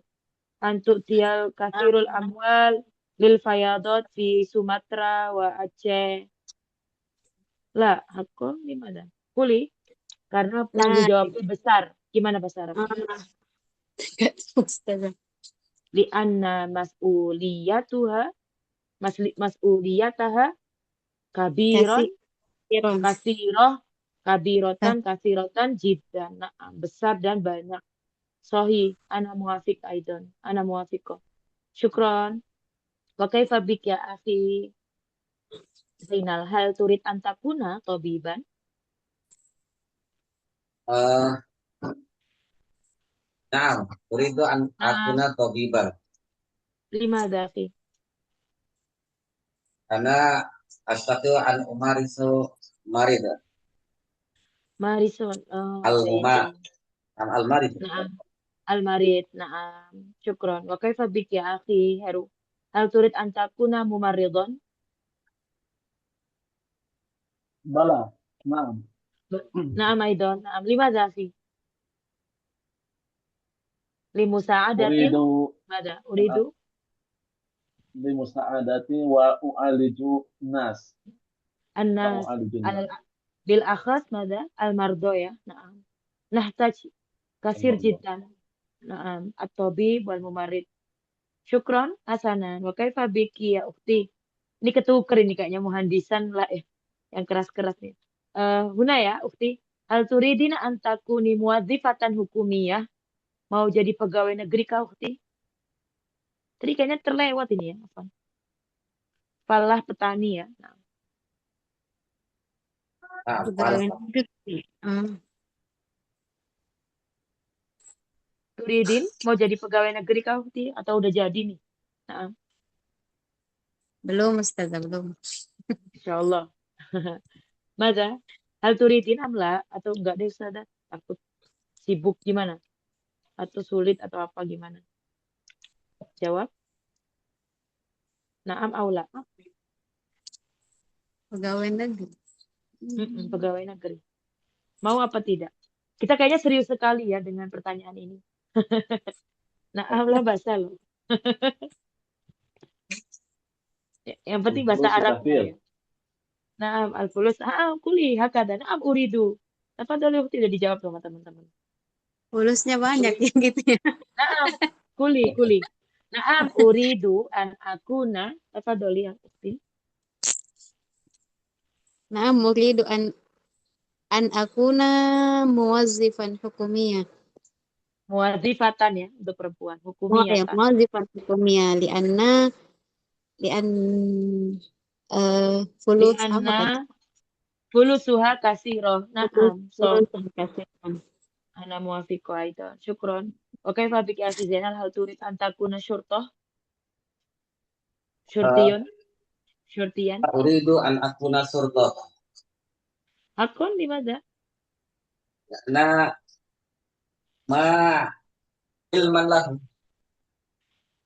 Antuk tial kasirul amwal lil fayadot fi Sumatera wa Aceh. La hakon gimana? Kuli. Karena penanggung jawabnya besar. Gimana bahasa Arab? Gak tahu Ustazah. Li'anna mas'uliyataha kabiron kasirotan jiddan. Nah, besar dan banyak. Sohi, ana muwafiq aidon. Ana muwafiqo. Syukron. Wa kaifa bik ya akhi Zainal, hal turid antakuna tobiban? Eh, Nah, uridu an Nah, akuna tabiban. lima dafi. Karena astatu an umarisu marid. Marison. Al Jayyid, muma jayyid. an al marid. Naam. Al-marid. Naam. Syukron. Wa kaifa bik ya akhi Heru? Hal turid antakuna mumarridon? بلى نعم Naam aidon. Naam. Lima dafi. أريد Limusa'adatin. Mada. أن Uridu. بمساعدتي وأعالج الناس Annas. وأعالج الناس Bil akhas. Mada. Al-mardo ya. Naam. Nahtaj. Kasir المرضى jiddan. Naam. At-tabib wal mumarid. Syukron. Hasanan. Wa kaifa biki ya ukhti? Ini ketuker ini kayaknya muhandisan lah ya. Yang keras-keras nih. Huna ya, ukhti. Hal turidina antakuni muwadzifatan hukumiyah. Mau jadi pegawai negeri kah, ukhti? Tadi kayaknya terlewat ini ya. Apa? Falah petani ya. Nah, Nah, Pegawai negeri. turidin mau jadi pegawai negeri kah, ukhti? Atau udah jadi nih? Nah, Belum Ustazah, belum. insyaallah. Mada? Hal turidin amla? Atau enggak deh, Ustazah? Takut sibuk gimana? Atau sulit atau apa gimana? Jawab. Naam aula. Pegawai negeri. Pegawai negeri. Mau apa tidak? Kita kayaknya serius sekali ya dengan pertanyaan ini. Naam lah bahasa loh. Yang penting bahasa الفلوس Arabnya كثير ya. Naam al-fulus. Kuli hakada. Naam uridu. Apa dulu tidak dijawab sama teman-teman. Fulusnya banyak ya gitu ya. Naam kuli. Naam uridu an akuna. Apa dulu yang ukti? Nah, muridu an akuna muwazzifan hukumiyah. Muwadzifatan ya untuk perempuan. Hukumiyatan. Muwazzifan hukumiyah lianna fulus apa Lianna kata? fulusuha kasiroh. Naam. So. Fulus kasihkan. Ana muwafiqo aidan. Syukron. Oke, Fabik ya akhi Zainal hal turid antakuna syurtoh. Syurtiyun. Syurtiyan. uridu an akuna surta. Hakon di mana? Karena ma ilman lahu.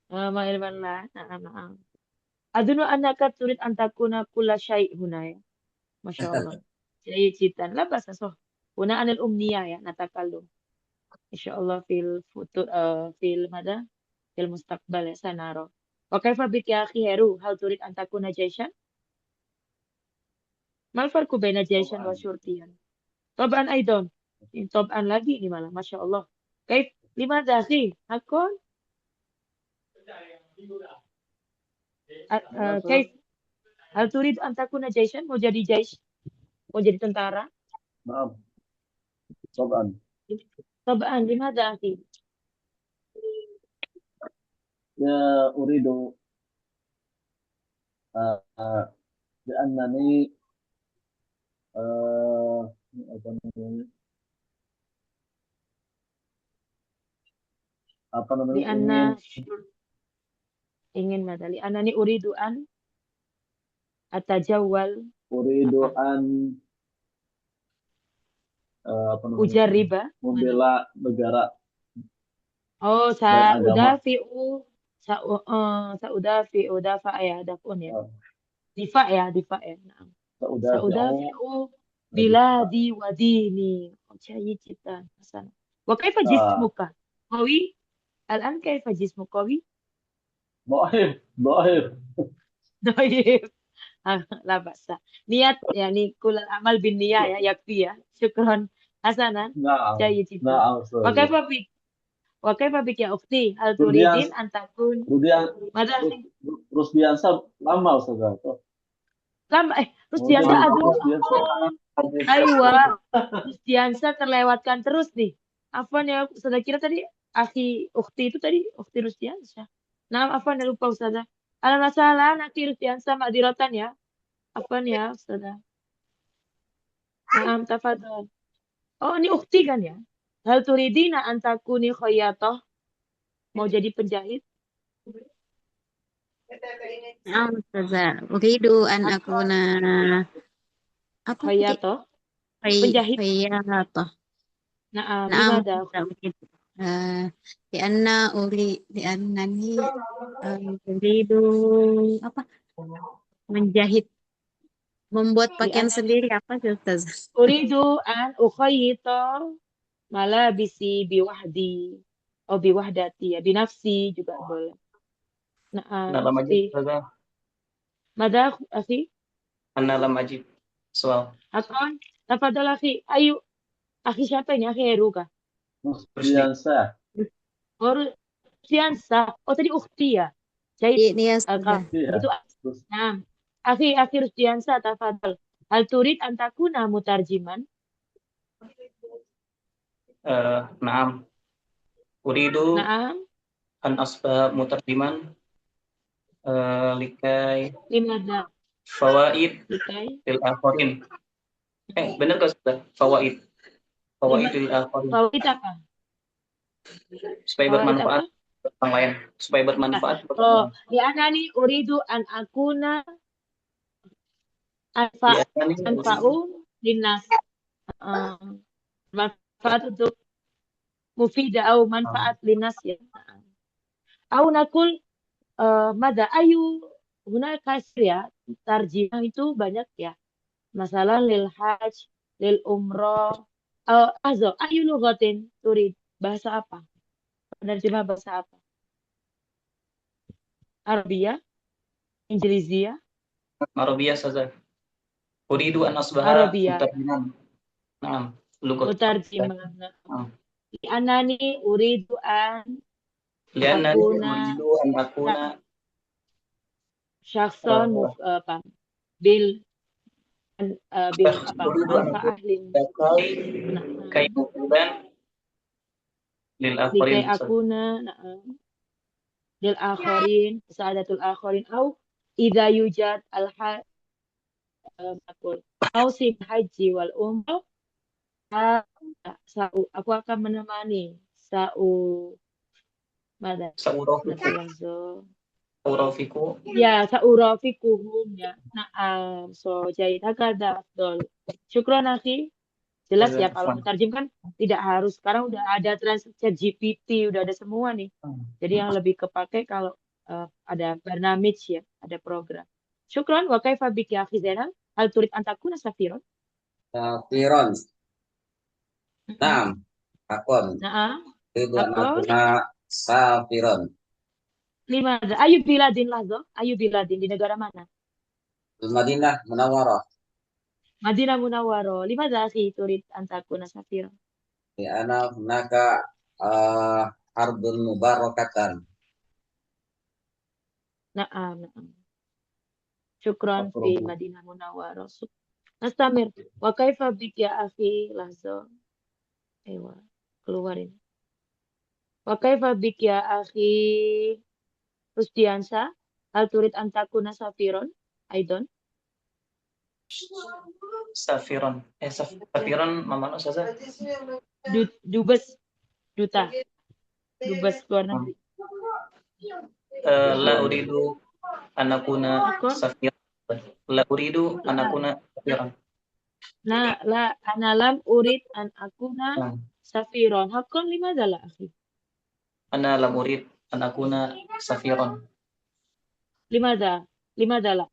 Ma ilman lah. Naam. Adunu anaka turid antakuna kula syai' huna ya. Masya Allah. Jadi citan lah bahasa soh. Huna anil umniyah ya. Natakalum. Insyaallah fil mada? Fil mustaqbal ya sanaro. Oke, Fabik ya akhi Heru hal turid antakuna jaishan. Mal farku baina jaishan wa syurtiyan. Taban aidon. Ini taban lagi ini malah. Masya Allah. Kaif lima akhi? Hakon? Kaif? Hal turid antakuna jaishan? Mau jadi jais? Mau jadi tentara? نعم طبعا Taban lima akhi? يا أريد لأنني apa namanya Li anna ingin ingin mata. Li anna ni uridu an atajawal uridu apa? an apa namanya Ujar riba. membela negara Oh, dan agama. saudafi'u dafa ya dafun ya. Ah, Difa ya. Nah. Saudafi'u biladi wa dini. Oh, jayyid jiddan. Hasan. Wa kaifa jismuka? Qawi? Al-an kaifa jismuka qawi? ضعيف Dhaif. La ba'sa. Niat ya ni kulal amal bin niyah ya yakfi ya. Syukron. Hasanan. نعم Jayyid jiddan. نعم Wa kaifa bik? Wa kaifa bik ya ukhti? Hal turidin antakun Mada Rusdiansa lama Ustaz tuh. lama Rusdiansa aduh Aywa Rusdiansa terlewatkan terus nih. Afwan ya Ustazah kira tadi akhi ukhti itu tadi ukhti Rusdiansa. Nah, afwan ya lupa Ustazah. Alhamdulillah akhi Rusdiansa ma'diratan ya. Apa nih ya, Ustazah? Naam, tafadhol. Oh, ini ukti kan ya? Hal turidina an takuni khayyatoh? Mau jadi penjahit? Naam, Ustazah. Uridu an akuna apa tadi? Khayyatoh? Penjahit. Khayyatah. Naam, Naam, limada? Ustazah. Uridu. Liannani uridu apa? Menjahit, membuat pakaian Li'anani sendiri apa sih, Ustazah? uridu an ukhayyito malabisi biwahdi. Oh, biwahdati ya. Binafsi juga boleh. Naam, Ana lam ukti. ajib Ustazah. Mada, akhi? Ana lam ajib. Soal. Akon? Tafadhol, akhi. Ayo. Akhi siapa ini? Akhi Heru kah? Rusdiansah. Oh, Fiansa. Oh, tadi ukti ya? Jadi, Ini ya, Ustazah. Iya. itu, Terus nah, akhi Rusdiansa, tafadhol. Hal turid antakuna mutarjiman? Naam. Uridu Naam, an asba mutarjiman likai limada? fawaid Likai? lil akharin. Benar gak Ustazah? Fawaid lil akharin. Fawaid apa? Supaya Fawaid bermanfaat apa? buat orang lain. Supaya bermanfaat buat orang Oh, lain. di anani uridu an akuna anfa'u linnas. Manfaat untuk mufida atau manfaat linnas ya. Au nakul mada ayu guna kasir ya. Tarjimah itu banyak ya. Masalah lil hajj, lil umroh. Azo, ayu lugatin turid. Bahasa apa? Penerjemah bahasa apa? Arabia? Injilizia? Arabia Ustazah. Uridu an asbaha Arabia. mutarjiman. Naam. Lugat. Mutarjimah. Di anani uridu an Lianna akuna uridu an akuna syakhsan apa? Bil apa? uridu an Manfaat lin kai mufidan lil akharin. likai akuna lil akharin sa'adatul akharin au idza yujad al au sim haji wal umrah aku akan menemani mada Saurafiku. ya saurafikuhum ya so jadi hakada afdol. Syukron akhi. Jelas ya kalau menerjemkan tidak harus, sekarang udah ada translate GPT, udah ada semua nih. Jadi yang lebih kepake kalau ada barnamij ya, ada program. Syukron wa kaifa biki akhi Zainal? Hal turid an takuna safiron? Safiron. Naam. Akon. Naam. Uridu an akuna safiron. Lima. Ayu biladin lahzo? Ayu biladin di negara mana? Madinah Munawwarah. Madinah Munawwarah. Lima akhi turid an takuna safiron? Di ana hunaka ardun mubarakatan. Naam. Syukron fi Madinah Munawwarah. Nastamir. Wa kaifa bik ya akhi lahzo? Ewa, keluarin. Wa kaifa bik ya akhi Rusdiansa? Hal turid an takuna safiron? Aidon? Safiron. Safiron mamano saza? Dubes. Duta. Dubes luar negeri. La uridu anakuna safiron. La uridu anakuna safiron. Nah, la analam urid an akuna safiron. Hakon lima adalah akhi. Ana lam urid anakuna safiron. Lima adalah.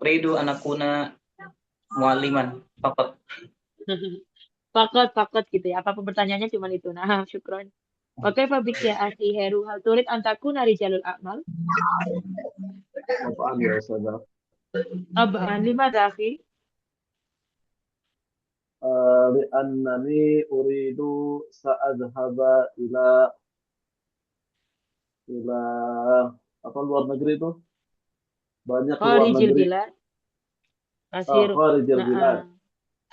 Uridu anakuna mualliman. Fakot gitu ya. Apa pertanyaannya cuma itu. Nah, syukron. Oke, Fabrik ya akhi Heru. Hal turid an takuna rijalul a'mal? apaan ya Ustazah? Abaan lima akhi. Li'annani uridu sa'adhaba ila apa luar negeri itu? Banyak luar Kharijil negeri. bilad. Kasir. Kharijil bilad.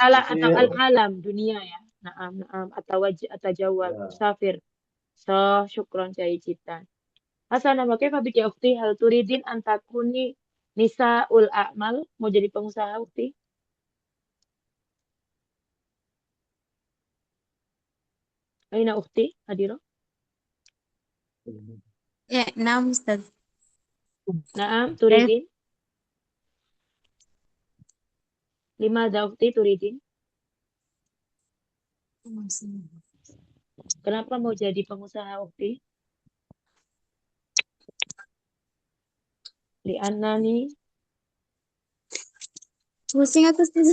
Atau al-alam dunia ya. Naam. Atau jawab. Safir. So, syukron cai citan. Asal nama kaifa biki ukhti hal turidin antakuni Nisaul A'mal mau jadi pengusaha ukti? Aina ukti Hadiro? Ya, naam Ustaz. Naam, turidin. Limadha ukti turidin? Kenapa mau jadi pengusaha ukti? Li'annani Pusing aku Ustaz.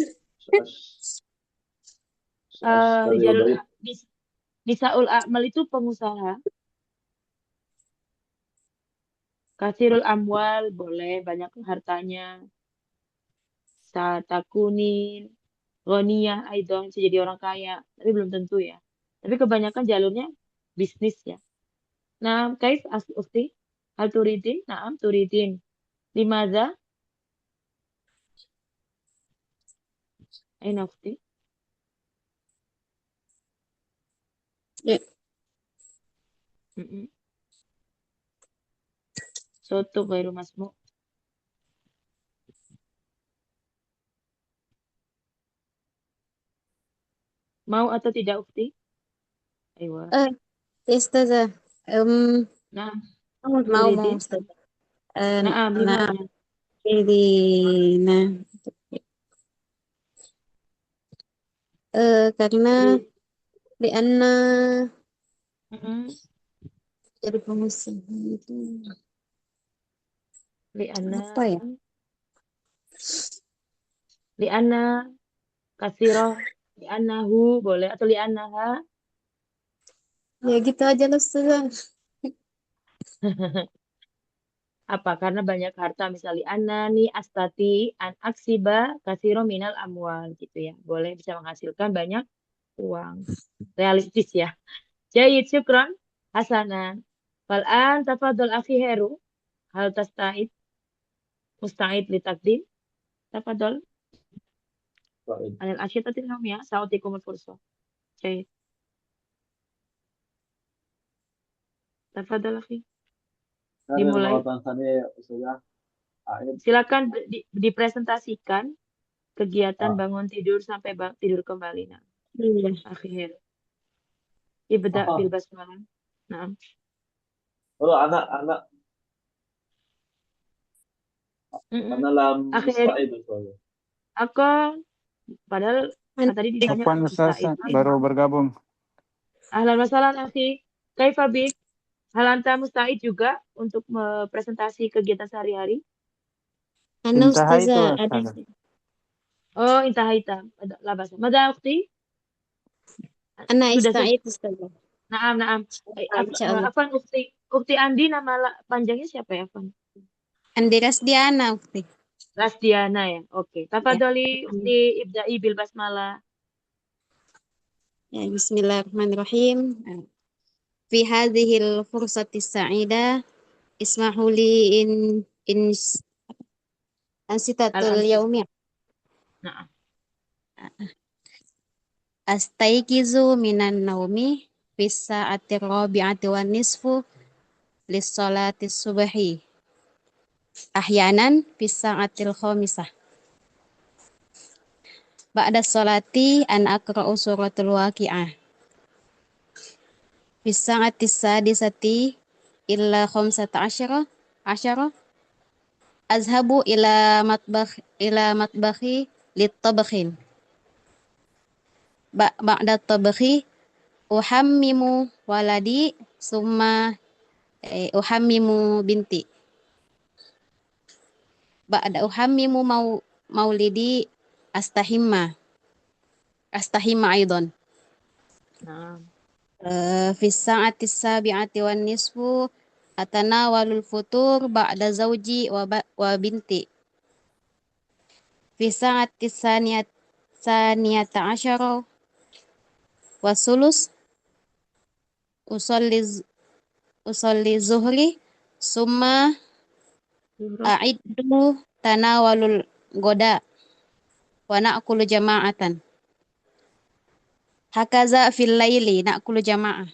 Rijalul baik. Nisaul A'mal itu pengusaha. Kasirul amwal boleh banyak hartanya. Satakunin, ghaniyah, aidon bisa jadi orang kaya, tapi belum tentu ya. Tapi kebanyakan jalurnya bisnis ya. Nah, kaif ukti? Hal turidin? Naam, turidin. Limadha? Aina ukti? Ya. Mm-mm. Soto ghairu masmu. Mau atau tidak ukti? Ayo. Ya, Ustazah. Nah, Mau turidin? Ustaz. Naam, Nah, limadha? ini nah karena Turi- lianna Mm-mm. jadi pengusaha itu Li'anna apa ya? li'anna kasirah li'annahu boleh atau li'annaha. Ya gitu aja lah Ustazah. Apa? Karena banyak harta, misalnya anani astati an aksiba kasiro minal amwal gitu ya. Boleh bisa menghasilkan banyak uang. Realistis ya. Jayid syukran hasanan. Fal'an tafadhol akhi Heru. Hal tasta'id musta'id li takdim. Tafadhol Baik. anil asyitatil ya. Sa'utikumul fursa. Jayid. Tafadhol akhi. Kami Dimulai. مرة ثانية Ustazah Aib. Silakan dipresentasikan kegiatan Ah. bangun tidur sampai tidur kembali. Nah, Iya. akhir. Ibda bil basmalah. Nah, Kalau anak lam akhir musta'id Ustazah. akan padahal tadi ditanya Afwan Ustaz, musta'id. baru bergabung. Ahlan wasalan akhi. Kaifa bik? Hal anta musta'id juga untuk presentasi kegiatan sehari-hari? Ana Intahai itu Ustazah ada Ustaz. Oh, intahaita. Labas. Mada ukhti? Ana Sudah ista'id Ustazah. Naam, naam. Insyaallah. Afan Ukti Andi nama panjangnya siapa ya, Afan? Andiras Diana Ukti. Rasdiana ya. Oke. Tafadholi Ya. Ukti ibda'i bil basmalah. Ya, bismillahirrahmanirrahim. Fi hadhil fursati sa'ida ismahu li in ansitatul yaumi. Nah, Astaikizu minan naumi fi sa'ati rabi'ati wan nisfu lis salati subhi. Ahyanan fi sa'atil khamisah. Ba'da salati an aqra'u suratul waqi'ah. Fi sa'ati sadisati illa khamsata asyara azhabu ila matbakhi litabakhin. Ba'da tabakhi uhammimu waladi summa uhammimu binti. Ba'da uhammimu maulidi astahimma aidan. nah. Fi sa'ati sabi'ati wan nisfu atanawalul futur ba'da zawji wa binti. Fi sa'ati saniyata asyara wa sulus usalli zuhri summa a'iddu tanawalul goda wa na'kulu jama'atan. Hakaza fil laili na'kulu jama'ah.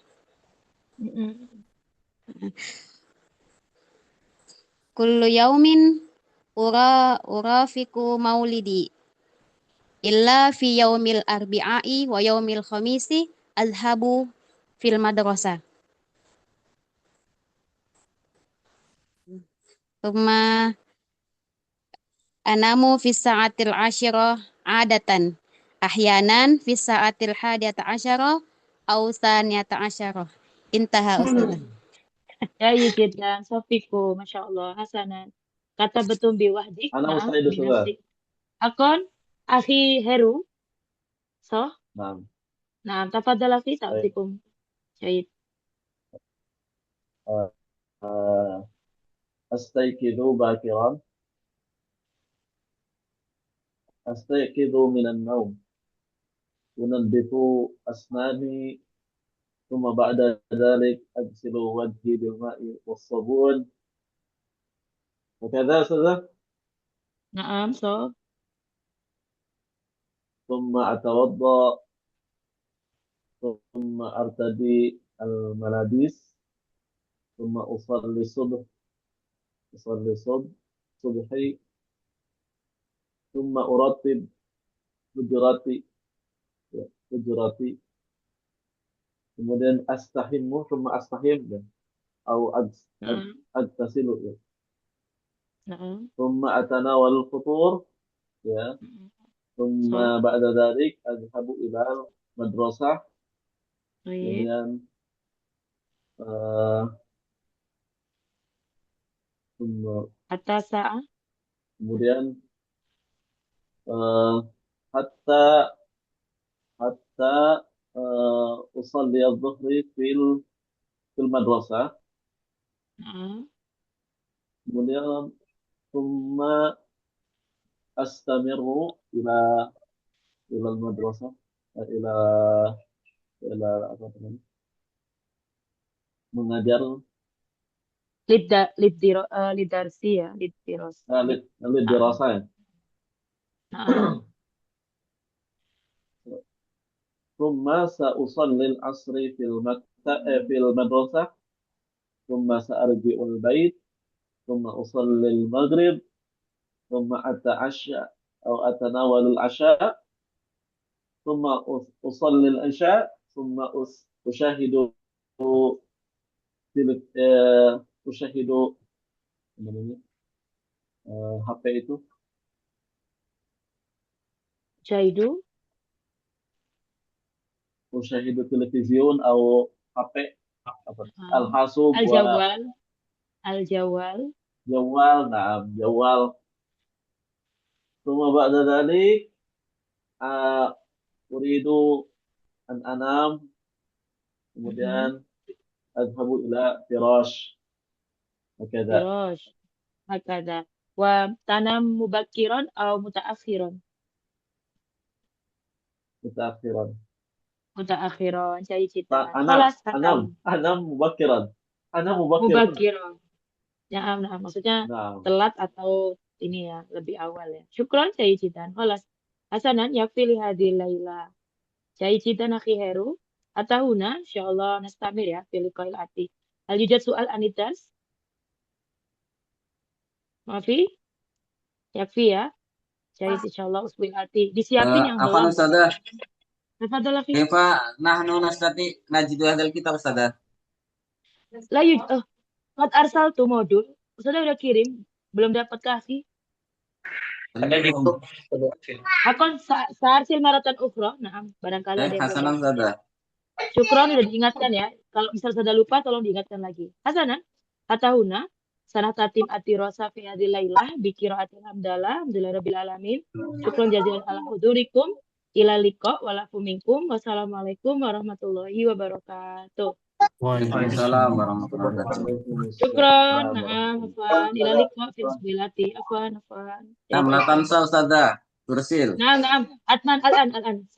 Kullu yaumin urafiku maulidi illa fi yaumil arbi'ai wa yaumil khamisi adhabu fil madrasah. Thumma anamu fi sa'atil asyirah adatan. Ahyanan fi sa'atil hadiyata asyarah aw thaniyata asyarah. Intaha Ustazah. Jayid jiddan. Sofiku. Masya Allah. Hasanan. Kata betul biwahdik. أنا Naam. مستعد أستاذ. Binafsik. Akon. Akhi Heru. So. نعم. Naam. Tafadhal akhi. طيب. Ta'atikum. Jayid. أستيقظ باكرا. أستيقظ من النوم. أنظف أسناني. ثم بعد ذلك أغسل وجهي بالماء والصابون. وكذا أستاذ. Naam. So. ثم أتوضأ. ثم أرتدي الملابس. ثم أصلي الصبح. صبحي. ثم أرتب حجراتي. Kemudian ثم أستحم أو Naam. أغتسل. Naam. ثم أتناول الفطور. Ya. ثم So. بعد ذلك أذهب إلى المدرسة. Baik. Kemudian Hatta sa'ah. kemudian حتى أصلي الظهر في المدرسة. Naam. kemudian ثم أستمر إلى المدرسة. إلى apa namanya? Mengajar Lidarsi ya. Lidiros. dirasa ya. Naam. ثم سأصلي العصر في المدرسة. ثم سأرجع البيت. ثم أصلي المغرب. ثم أتعشى أو أتناول العشاء. ثم أصلي العشاء. ثم أشاهد HP itu. Jaidu. أشاهد تلفزيون أو HP. الحاسوب Al-Jawal. جوال. نعم جوال. ثم بعد ذلك أريد أن أنام. kemudian أذهب إلى فراش. هكذا. Firosh. Hakada. Wa tanam mubakiron atau mutaakhiron. متأخرا. Mutaakhiron. Jayid jiddan. أنام Khalas. Hatam. مبكرا. أنا مبكر. Mubakiron. Ya, nah, maksudnya نعم. telat atau ini ya, lebih awal ya. Syukron Jayid jiddan. Khalas. Hasanan yakfi li hadhil laila. Jayid jiddan akhi Heru. Atahuna insyaallah nastamir ya fil liqa'il ati. Hal yujad soal anidars? Maafi? Yakfi ya. Jayid insyaallah usbil ati. Disiapin yang Afwan belum. Ustazah. Tafadhal akhi. Kaifa nahnu nastati najidu hadzal kitab Ustazah? Qad arsaltu modul. Ustazah udah kirim, belum dapat kasih. Ada di grup. Akon sa'arsil maratan ukhra. Nah, barangkali ada yang belum Hasanan dapat. Ustazah. Syukron udah diingatkan ya. Kalau misal sudah lupa tolong diingatkan lagi. Hasanan, atahuna sanah tatim ati rosa fi hadhil lailah bi qiraatil hamdalah rabbil alamin. Syukron jazilan ala hudurikum ila liqa walafu minkum. Wassalamualaikum warahmatullahi wabarakatuh. Waalaikumsalam warahmatullahi wabarakatuh. Syukron, afwan, ila liqa fi bismillati. Afwan. Nah, la tansa Ustazah. Tursil. Naam. Adnan, al-an.